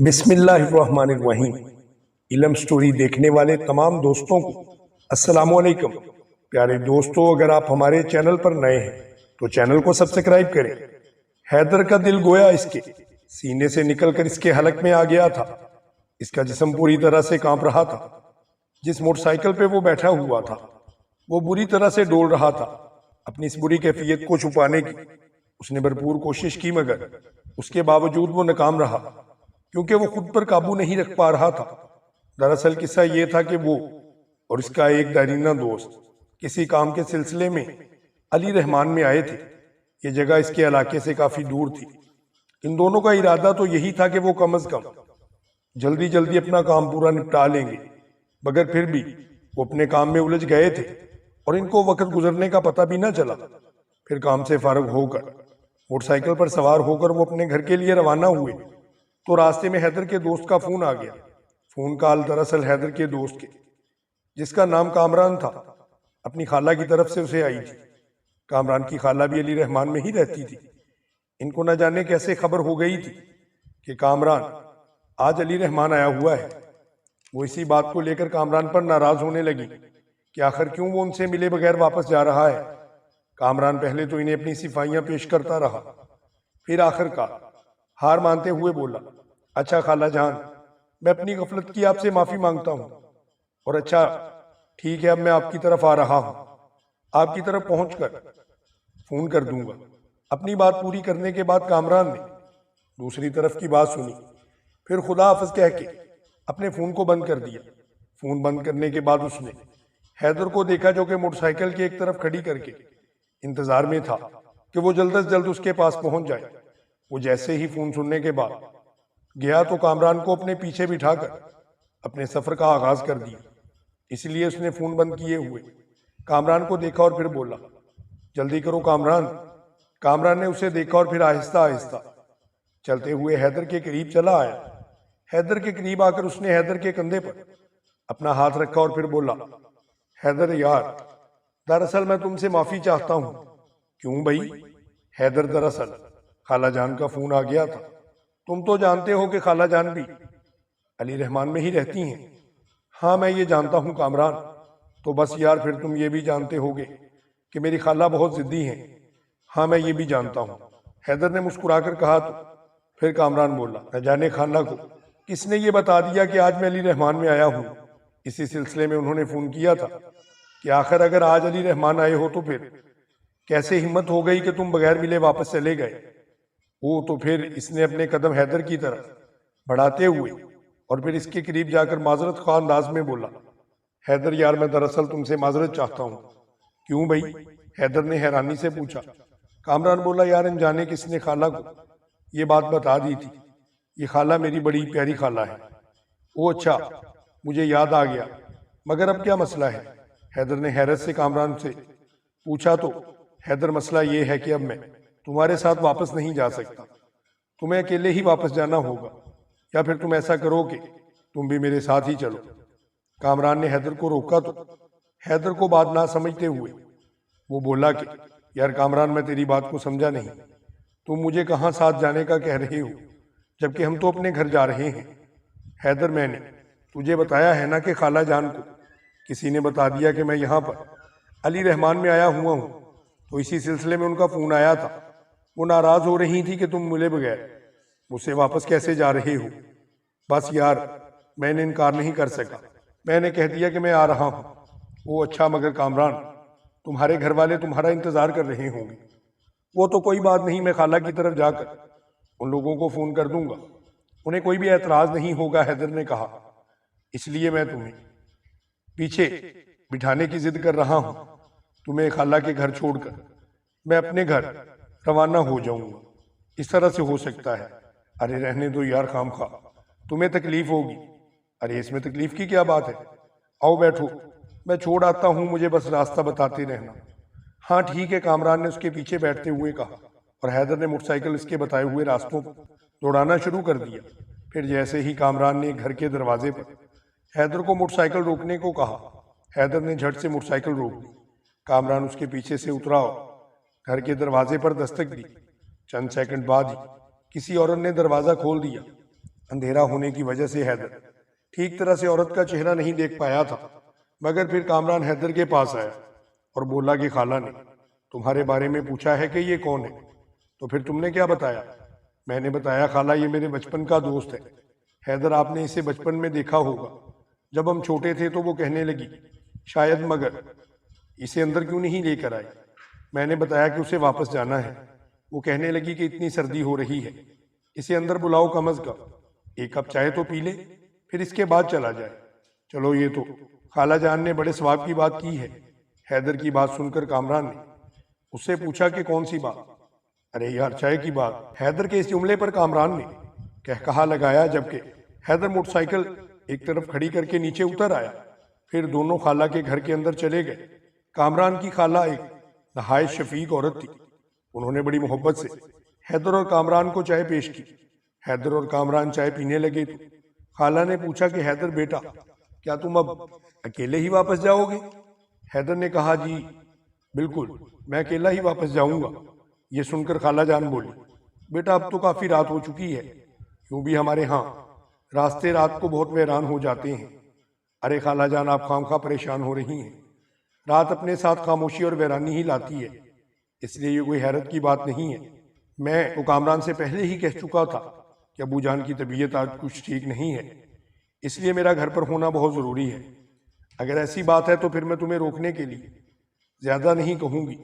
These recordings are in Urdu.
بسم اللہ الرحمن الرحیم۔ علم سٹوری دیکھنے والے تمام دوستوں کو السلام علیکم۔ پیارے دوستو، اگر آپ ہمارے چینل پر نئے ہیں تو چینل کو سبسکرائب کریں۔ حیدر کا دل گویا اس کے سینے سے نکل کر اس کے حلق میں آ گیا تھا۔ اس کا جسم پوری طرح سے کانپ رہا تھا۔ جس موٹر سائیکل پہ وہ بیٹھا ہوا تھا وہ بری طرح سے ڈول رہا تھا۔ اپنی اس بری کیفیت کو چھپانے کی اس نے بھرپور کوشش کی، مگر اس کے باوجود وہ ناکام رہا، کیونکہ وہ خود پر قابو نہیں رکھ پا رہا تھا۔ دراصل قصہ یہ تھا کہ وہ اور اس کا ایک دیرینہ دوست کسی کام کے سلسلے میں علی رحمان میں آئے تھے۔ یہ جگہ اس کے علاقے سے کافی دور تھی۔ ان دونوں کا ارادہ تو یہی تھا کہ وہ کم از کم جلدی جلدی اپنا کام پورا نپٹا لیں گے، مگر پھر بھی وہ اپنے کام میں الجھ گئے تھے اور ان کو وقت گزرنے کا پتہ بھی نہ چلا۔ پھر کام سے فارغ ہو کر موٹر سائیکل پر سوار ہو کر وہ اپنے گھر کے لیے روانہ ہوئے تو راستے میں حیدر کے دوست کا فون آ گیا۔ فون کال دراصل حیدر کے دوست کے، جس کا نام کامران تھا، اپنی خالہ کی طرف سے اسے آئی تھی۔ کامران کی خالہ بھی علی رحمان میں ہی رہتی تھی۔ ان کو نہ جانے کیسے خبر ہو گئی تھی کہ کامران آج علی رحمان آیا ہوا ہے۔ وہ اسی بات کو لے کر کامران پر ناراض ہونے لگی کہ آخر کیوں وہ ان سے ملے بغیر واپس جا رہا ہے۔ کامران پہلے تو انہیں اپنی صفائیاں پیش کرتا رہا، پھر آخر کار ہار مانتے ہوئے بولا، اچھا خالہ جان، میں اپنی غفلت کی آپ سے معافی مانگتا ہوں، اور اچھا ٹھیک ہے، اب میں آپ کی طرف آ رہا ہوں، آپ کی طرف پہنچ کر فون کر دوں گا۔ اپنی بات پوری کرنے کے بعد کامران نے دوسری طرف کی بات سنی، پھر خدا حافظ کہہ کے اپنے فون کو بند کر دیا۔ فون بند کرنے کے بعد اس نے حیدر کو دیکھا، جو کہ موٹر سائیکل کی ایک طرف کھڑی کر کے انتظار میں تھا کہ وہ جلد از جلد اس کے پاس پہنچ جائے۔ وہ جیسے ہی فون سننے کے بعد گیا تو کامران کو اپنے پیچھے بٹھا کر اپنے سفر کا آغاز کر دیا۔ اس لیے اس نے فون بند کیے ہوئے کامران کو دیکھا اور پھر بولا، جلدی کرو کامران۔ کامران نے اسے دیکھا اور پھر آہستہ آہستہ چلتے ہوئے حیدر کے قریب چلا آیا۔ حیدر کے قریب آ کر اس نے حیدر کے کندھے پر اپنا ہاتھ رکھا اور پھر بولا، حیدر یار، دراصل میں تم سے معافی چاہتا ہوں۔ کیوں بھائی؟ حیدر، دراصل خالہ جان کا فون آ گیا تھا۔ تم تو جانتے ہو کہ خالہ جان بھی علی رحمان میں ہی رہتی ہیں۔ ہاں میں یہ جانتا ہوں کامران، تو بس یار پھر تم یہ بھی جانتے ہوگے کہ میری خالہ بہت ضدی ہیں۔ ہاں میں یہ بھی جانتا ہوں، حیدر نے مسکرا کر کہا۔ تو پھر کامران بولا، نہ جانے خالہ کو کس نے یہ بتا دیا کہ آج میں علی رحمان میں آیا ہوں۔ اسی سلسلے میں انہوں نے فون کیا تھا کہ آخر اگر آج علی رحمان آئے ہو تو پھر کیسے ہمت ہو گئی کہ تم بغیر ملے واپس چلے گئے۔ وہ تو پھر اس نے اپنے قدم حیدر کی طرف بڑھاتے ہوئے اور پھر اس کے قریب جا کر معذرت خواہ انداز میں بولا، حیدر یار، میں دراصل تم سے معذرت چاہتا ہوں۔ کیوں بھائی؟ حیدر نے حیرانی سے پوچھا۔ کامران بولا، یار انجانے کس نے خالہ کو یہ بات بتا دی تھی۔ یہ خالہ میری بڑی پیاری خالہ ہے۔ او اچھا، مجھے یاد آ گیا، مگر اب کیا مسئلہ ہے؟ حیدر نے حیرت سے کامران سے پوچھا۔ تو حیدر، مسئلہ یہ ہے کہ اب میں تمہارے ساتھ واپس نہیں جا سکتا، تمہیں اکیلے ہی واپس جانا ہوگا، یا پھر تم ایسا کرو کہ تم بھی میرے ساتھ ہی چلو۔ کامران نے حیدر کو روکا تو حیدر کو بات نہ سمجھتے ہوئے وہ بولا کہ یار کامران، میں تیری بات کو سمجھا نہیں۔ تم مجھے کہاں ساتھ جانے کا کہہ رہے ہو، جبکہ ہم تو اپنے گھر جا رہے ہیں۔ حیدر، میں نے تجھے بتایا ہے نا کہ خالہ جان کو کسی نے بتا دیا کہ میں یہاں پر علی رحمان میں آیا ہوا ہوں، تو اسی سلسلے میں ان کا فون آیا تھا۔ وہ ناراض ہو رہی تھی کہ تم ملے بغیر مجھ سے واپس کیسے جا رہے ہو۔ بس یار میں نے انکار نہیں کر سکا، میں نے کہہ دیا کہ میں آ رہا ہوں۔ وہ اچھا، مگر کامران تمہارے گھر والے تمہارا انتظار کر رہے ہوں گے۔ وہ تو کوئی بات نہیں، میں خالہ کی طرف جا کر ان لوگوں کو فون کر دوں گا، انہیں کوئی بھی اعتراض نہیں ہوگا، حیدر نے کہا۔ اس لیے میں تمہیں پیچھے بٹھانے کی ضد کر رہا ہوں، تمہیں خالہ کے گھر چھوڑ کر میں اپنے گھر روانہ ہو جاؤں گا۔ اس طرح سے ہو سکتا ہے؟ ارے رہنے دو یار، خام خواہ تمہیں تکلیف ہوگی۔ ارے اس میں تکلیف کی کیا بات ہے؟ آؤ بیٹھو، میں چھوڑ آتا ہوں، مجھے بس راستہ بتاتے رہنا۔ ہاں ٹھیک ہے، کامران نے اس کے پیچھے بیٹھتے ہوئے کہا، اور حیدر نے موٹر سائیکل اس کے بتائے ہوئے راستوں پر دوڑانا شروع کر دیا۔ پھر جیسے ہی کامران نے گھر کے دروازے پر حیدر کو موٹر سائیکل روکنے کو کہا، حیدر نے جھٹ سے موٹر سائیکل روک دی۔ کامران اس کے پیچھے سے اترا اور گھر کے دروازے پر دستک دی۔ چند سیکنڈ بعد ہی کسی عورت نے دروازہ کھول دیا۔ اندھیرا ہونے کی وجہ سے حیدر ٹھیک طرح سے عورت کا چہرہ نہیں دیکھ پایا تھا، مگر پھر کامران حیدر کے پاس آیا اور بولا کہ خالہ نے تمہارے بارے میں پوچھا ہے کہ یہ کون ہے، تو پھر تم نے کیا بتایا؟ میں نے بتایا خالہ یہ میرے بچپن کا دوست ہے۔ حیدر آپ نے اسے بچپن میں دیکھا ہوگا، جب ہم چھوٹے تھے تو وہ کہنے لگی شاید مگر اسے اندر کیوں نہیں لے کر آئی؟ میں نے بتایا کہ اسے واپس جانا ہے۔ وہ کہنے لگی کہ اتنی سردی ہو رہی ہے، اسے اندر بلاؤ، کم از کم ایک کپ چائے تو پی لے، پھر اس کے بعد چلا جائے۔ چلو یہ تو خالہ جان نے بڑے ثواب کی بات کی ہے۔ حیدر کی بات سن کر کامران نے اس سے پوچھا کہ کون سی بات؟ ارے یار چائے کی بات۔ حیدر کے اس جملے پر کامران نے کہا لگایا، جبکہ حیدر موٹر سائیکل ایک طرف کھڑی کر کے نیچے اتر آیا۔ پھر دونوں خالہ کے گھر کے اندر چلے گئے۔ کامران کی خالہ ایک نہایت شفیق عورت تھی۔ انہوں نے بڑی محبت سے حیدر اور کامران کو چائے پیش کی۔ حیدر اور کامران چائے پینے لگے تو خالہ نے پوچھا کہ حیدر بیٹا کیا تم اب اکیلے ہی واپس جاؤ گے؟ حیدر نے کہا جی بالکل، میں اکیلا ہی واپس جاؤں گا۔ یہ سن کر خالہ جان بولی بیٹا اب تو کافی رات ہو چکی ہے، یوں بھی ہمارے ہاں راستے رات کو بہت ویران ہو جاتے ہیں۔ ارے خالہ جان آپ خواہ پریشان ہو رہی ہیں، رات اپنے ساتھ خاموشی اور ویرانی ہی لاتی ہے، اس لیے یہ کوئی حیرت کی بات نہیں ہے۔ میں تو کامران سے پہلے ہی کہہ چکا تھا کہ ابو جان کی طبیعت آج کچھ ٹھیک نہیں ہے، اس لیے میرا گھر پر ہونا بہت ضروری ہے۔ اگر ایسی بات ہے تو پھر میں تمہیں روکنے کے لیے زیادہ نہیں کہوں گی۔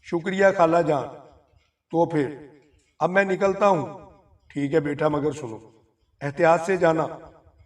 شکریہ خالہ جان، تو پھر اب میں نکلتا ہوں۔ ٹھیک ہے بیٹا، مگر سنو احتیاط سے جانا،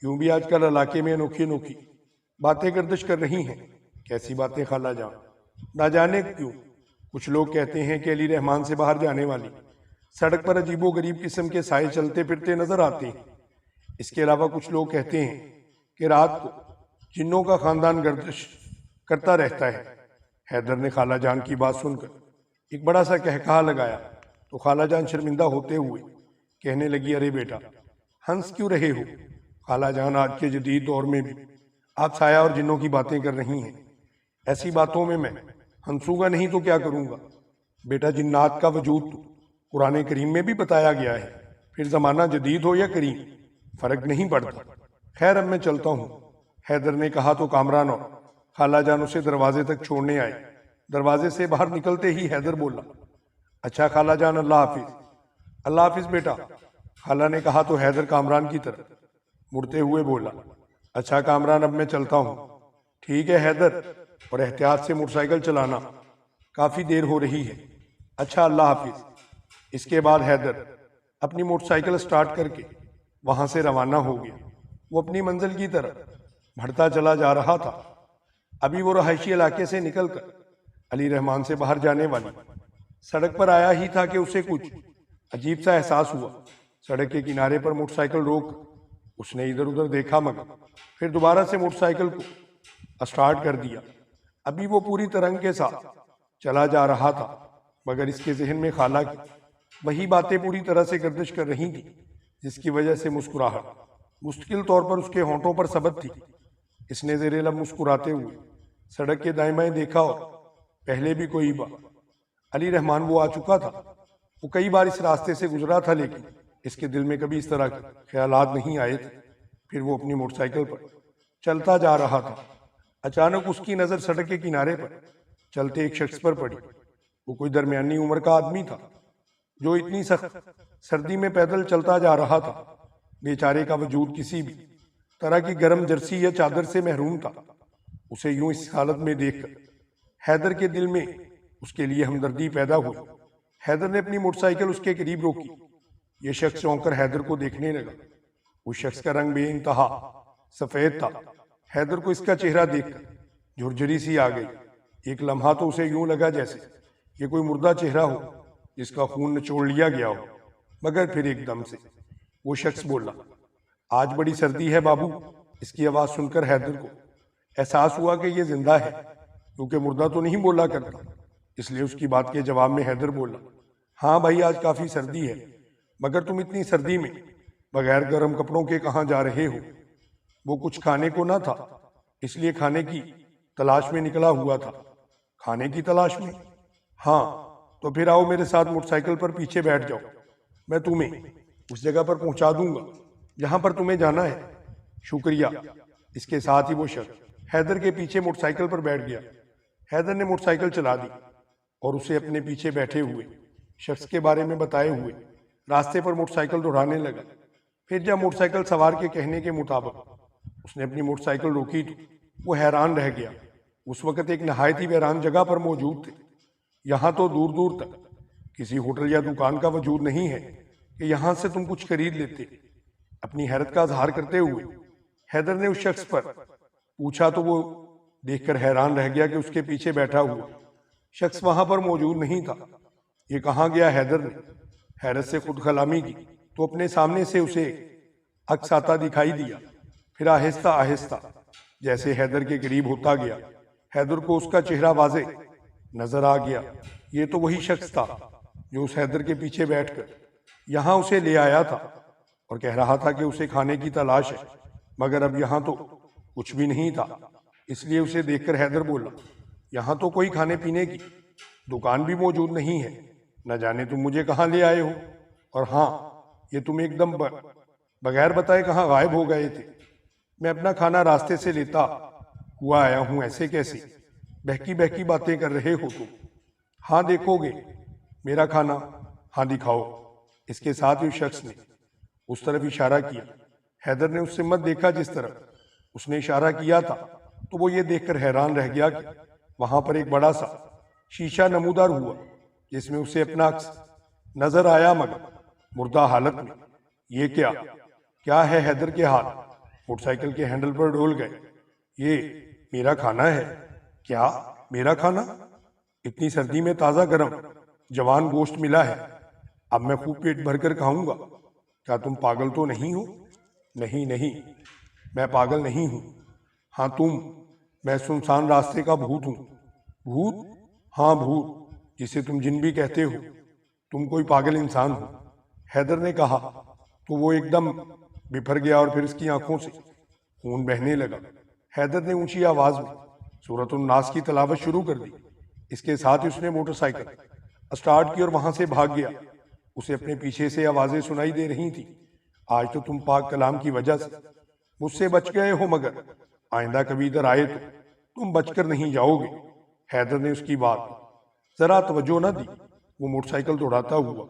یوں بھی آج کل علاقے میں انوکھی باتیں گردش کر رہی ہیں۔ کیسی باتیں خالہ جان؟ نہ جانے کیوں کچھ لوگ کہتے ہیں کہ علی رحمان سے باہر جانے والی سڑک پر عجیب و غریب قسم کے سائے چلتے پھرتے نظر آتے ہیں۔ اس کے علاوہ کچھ لوگ کہتے ہیں کہ رات کو جنوں کا خاندان گردش کرتا رہتا ہے۔ حیدر نے خالہ جان کی بات سن کر ایک بڑا سا کہا لگایا تو خالہ جان شرمندہ ہوتے ہوئے کہنے لگی ارے بیٹا ہنس کیوں رہے ہو؟ خالہ جان آج کے جدید دور میں بھی آپ سایہ اور جنوں کی باتیں کر رہی ہیں، ایسی باتوں میں ہنسوں گا نہیں تو کیا کروں گا؟ بیٹا جنات کا وجود تو قرآن کریم میں بھی بتایا گیا ہے، پھر زمانہ جدید ہو یا کریم فرق نہیں پڑتا۔ خیر اب میں چلتا ہوں، حیدر نے کہا تو کامران اور خالہ جان اسے دروازے تک چھوڑنے آئے۔ دروازے سے باہر نکلتے ہی حیدر بولا اچھا خالہ جان اللہ حافظ۔ اللہ حافظ بیٹا، خالہ نے کہا تو حیدر کامران کی طرف مڑتے ہوئے بولا اچھا کامران اب میں چلتا ہوں۔ ٹھیک ہے حیدر، اور احتیاط سے موٹر سائیکل چلانا، کافی دیر ہو رہی ہے۔ اچھا اللہ حافظ۔ اس کے بعد حیدر اپنی موٹر سائیکل سٹارٹ کر کے وہاں سے روانہ ہو گیا۔ وہ اپنی منزل کی طرف بڑھتا چلا جا رہا تھا۔ ابھی وہ رہائشی علاقے سے نکل کر علی رحمان سے باہر جانے والی سڑک پر آیا ہی تھا کہ اسے کچھ عجیب سا احساس ہوا۔ سڑک کے کنارے پر موٹر سائیکل روک اس نے ادھر ادھر دیکھا، مگر پھر دوبارہ سے موٹر سائیکل کو سٹارٹ کر دیا۔ ابھی وہ پوری ترنگ کے ساتھ چلا جا رہا تھا، مگر اس کے ذہن میں خالہ کی وہی باتیں پوری طرح سے گردش کر رہی تھی، جس کی وجہ سے مسکراہٹ مستقل طور پر اس کے ہونٹوں پر ثبت تھی۔ اس نے زیر لب مسکراتے ہوئے سڑک کے دائیں بائیں دیکھا، اور پہلے بھی کوئی بار علی رحمان وہ آ چکا تھا۔ وہ کئی بار اس راستے سے گزرا تھا، لیکن اس کے دل میں کبھی اس طرح کے خیالات نہیں آئے تھے۔ پھر وہ اپنی موٹر سائیکل پر چلتا جا رہا تھا۔ اچانک اس کی نظر سڑک کے کنارے پر چلتے ایک شخص پر پڑی۔ وہ کوئی درمیانی عمر کا آدمی تھا جو اتنی سخت سردی میں پیدل چلتا جا رہا تھا۔ بیچارے کا وجود کسی بھی طرح کی گرم جرسی یا چادر سے محروم تھا۔ اسے یوں اس حالت میں دیکھ کر حیدر کے دل میں اس کے لیے ہمدردی پیدا ہوئی۔ حیدر نے اپنی موٹر سائیکل اس کے قریب روکی۔ یہ شخص چونک کر حیدر کو دیکھنے لگا۔ اس شخص کا رنگ بے انتہا سفید تھا۔ حیدر کو اس کا چہرہ دیکھ کر جھرجھری سی آ گئی۔ ایک لمحہ تو اسے یوں لگا جیسے یہ کوئی مردہ چہرہ ہو جس کا خون نچوڑ لیا گیا ہو، مگر پھر ایک دم سے وہ شخص بولا آج بڑی سردی ہے بابو۔ اس کی آواز سن کر حیدر کو احساس ہوا کہ یہ زندہ ہے، کیونکہ مردہ تو نہیں بولا کرتا۔ اس لیے اس کی بات کے جواب میں حیدر بولا ہاں بھائی آج کافی سردی ہے، مگر تم اتنی سردی میں بغیر گرم کپڑوں کے کہاں جا رہے ہو؟ وہ کچھ کھانے کو نہ تھا، اس لیے کھانے کی تلاش میں نکلا ہوا تھا۔ کھانے کی تلاش میں؟ ہاں، تو پھر آؤ میرے ساتھ موٹر سائیکل پر پیچھے بیٹھ جاؤ، میں تمہیں اس جگہ پر پہنچا دوں گا جہاں پر تمہیں جانا ہے۔ شکریہ۔ اس کے ساتھ ہی وہ شخص حیدر کے پیچھے موٹر سائیکل پر بیٹھ گیا۔ حیدر نے موٹر سائیکل چلا دی اور اسے اپنے پیچھے بیٹھے ہوئے شخص کے بارے میں بتائے ہوئے راستے پر موٹر سائیکل دوڑانے لگا۔ پھر جب موٹر سائیکل سوار کے کہنے کے مطابق اس نے اپنی موٹر سائیکل روکی تو وہ حیران رہ گیا۔ اس وقت ایک نہایت ہی ویران جگہ پر موجود تھے۔ یہاں تو دور دور تک کسی ہوٹل یا دکان کا وجود نہیں ہے کہ یہاں سے تم کچھ خرید لیتے۔ اپنی حیرت کا اظہار کرتے ہوئے حیدر نے اس شخص پر پوچھا تو وہ دیکھ کر حیران رہ گیا کہ اس کے پیچھے بیٹھا ہوا شخص وہاں پر موجود نہیں تھا۔ یہ کہاں گیا؟ حیدر نے حیرت سے خود کلامی کی تو اپنے سامنے سے اسے عکس آتا دکھائی دیا۔ پھر آہستہ آہستہ جیسے حیدر کے قریب ہوتا گیا حیدر کو اس کا چہرہ واضح نظر آ گیا۔ یہ تو وہی شخص تھا جو اس حیدر کے پیچھے بیٹھ کر یہاں اسے لے آیا تھا اور کہہ رہا تھا کہ اسے کھانے کی تلاش ہے، مگر اب یہاں تو کچھ بھی نہیں تھا۔ اس لیے اسے دیکھ کر حیدر بولا، یہاں تو کوئی کھانے پینے کی دکان بھی موجود نہیں ہے، نہ جانے تم مجھے کہاں لے آئے ہو، اور ہاں یہ تم ایک دم بغیر بتائے کہاں غائب ہو گئے تھے۔ میں اپنا کھانا راستے سے لیتا ہوا آیا ہوں، ایسے کیسے بہکی بہکی باتیں کر رہے ہو تم؟ ہاں دیکھو گے میرا کھانا؟ ہاں دکھاؤ۔ اس کے ساتھ ہی اس شخص نے اس طرف اشارہ کیا۔ حیدر نے اس سے مت دیکھا جس طرف اس نے اشارہ کیا تھا، تو وہ یہ دیکھ کر حیران رہ گیا کہ وہاں پر ایک بڑا سا شیشہ نمودار ہوا جس میں اسے اپنا عکس نظر آیا، مگر مردہ حالت میں۔ یہ کیا ہے حیدر کے ہاتھ موٹر سائیکل کے ہینڈل پر ڈول گئے۔ یہ میرا کھانا ہے؟ کیا میرا کھانا؟ اتنی سردی میں تازہ گرم جوان گوشت ملا ہے، اب میں خوب پیٹ بھر کر کھاؤں گا۔ کیا تم پاگل تو نہیں ہو؟ نہیں، میں پاگل نہیں ہوں۔ ہاں میں سنسان راستے کا بھوت ہوں۔ بھوت؟ ہاں بھوت، جسے تم جن بھی کہتے ہو۔ تم کوئی پاگل انسان ہو، حیدر نے کہا تو وہ ایک دم بفر گیا اور پھر اس کی آنکھوں سے خون بہنے لگا۔ حیدر نے اونچی آواز میں سورۃ الناس کی تلاوت شروع کر دی۔ اس کے ساتھ اس نے موٹر سائیکل اسٹارٹ کی اور وہاں سے بھاگ گیا۔ اسے اپنے پیچھے سے آوازیں سنائی دے رہی تھی، آج تو تم پاک کلام کی وجہ سے مجھ سے بچ گئے ہو، مگر آئندہ کبھی ادھر آئے تو تم بچ کر نہیں جاؤ گے۔ حیدر نے اس کی بات ذرا توجہ نہ دی۔ وہ موٹر سائیکل دوڑاتا ہوا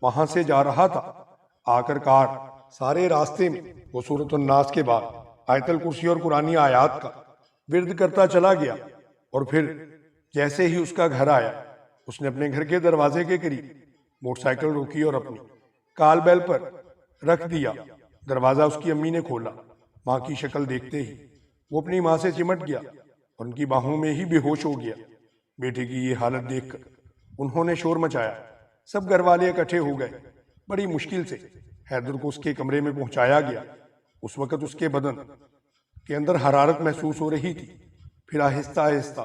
وہاں سے جا رہا تھا۔ آخر کار سارے راستے میں وہ سورۃ الناس کے بعد آیت الکرسی اور قرآنی آیات کا ورد کرتا چلا گیا، اور پھر جیسے ہی اس کا گھر آیا اس نے اپنے گھر کے دروازے کے قریب موٹر سائیکل روکی اور اپنی کال بیل پر رکھ دیا۔ دروازہ اس کی امی نے کھولا۔ ماں کی شکل دیکھتے ہی وہ اپنی ماں سے چمٹ گیا اور ان کی باہوں میں ہی بے ہوش ہو گیا۔ بیٹے کی یہ حالت دیکھ کر انہوں نے شور مچایا۔ سب گھر والے اکٹھے ہو گئے۔ بڑی مشکل سے حیدر کو اس کے کمرے میں پہنچایا گیا۔ اس وقت اس کے بدن کے اندر حرارت محسوس ہو رہی تھی، پھر آہستہ آہستہ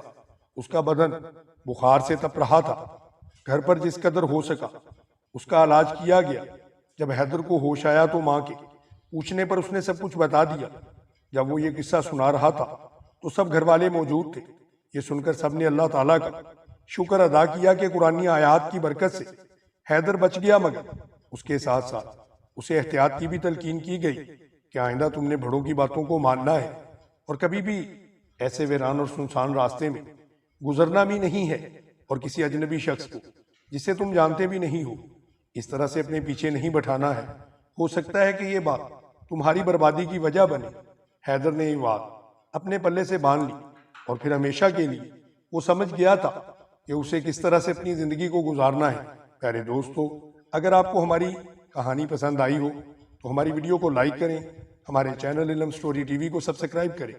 اس کا بدن بخار سے تپ رہا تھا۔ گھر پر جس قدر ہو سکا اس کا علاج کیا گیا۔ جب حیدر کو ہوش آیا تو ماں کے پوچھنے پر اس نے سب کچھ بتا دیا۔ جب وہ یہ قصہ سنا رہا تھا تو سب گھر والے موجود تھے۔ یہ سن کر سب نے اللہ تعالیٰ کا شکر ادا کیا کہ قرآنی آیات کی برکت سے حیدر بچ گیا، مگر اس کے ساتھ ساتھ اسے احتیاط کی بھی تلقین کی گئی کہ آئندہ تم نے بڑوں کی باتوں کو ماننا ہے اور کبھی بھی ایسے ویران اور سنسان راستے میں گزرنا بھی نہیں ہے، اور کسی اجنبی شخص کو جسے تم جانتے بھی نہیں ہو اس طرح سے اپنے پیچھے نہیں بٹھانا ہے۔ ہو سکتا ہے کہ یہ بات تمہاری بربادی کی وجہ بنے۔ حیدر نے یہ بات اپنے پلے سے باندھ لی اور پھر ہمیشہ کے لیے وہ سمجھ گیا تھا کہ اسے کس طرح سے اپنی زندگی کو گزارنا ہے۔ پیارے دوستو، اگر آپ کو ہماری کہانی پسند آئی ہو تو ہماری ویڈیو کو لائک کریں، ہمارے چینل علم اسٹوری ٹی وی کو سبسکرائب کریں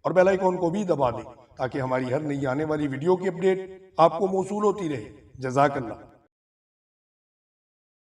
اور بیل آئیکن کو بھی دبا دیں تاکہ ہماری ہر نئی آنے والی ویڈیو کی اپڈیٹ آپ کو موصول ہوتی رہے۔ جزاک اللہ۔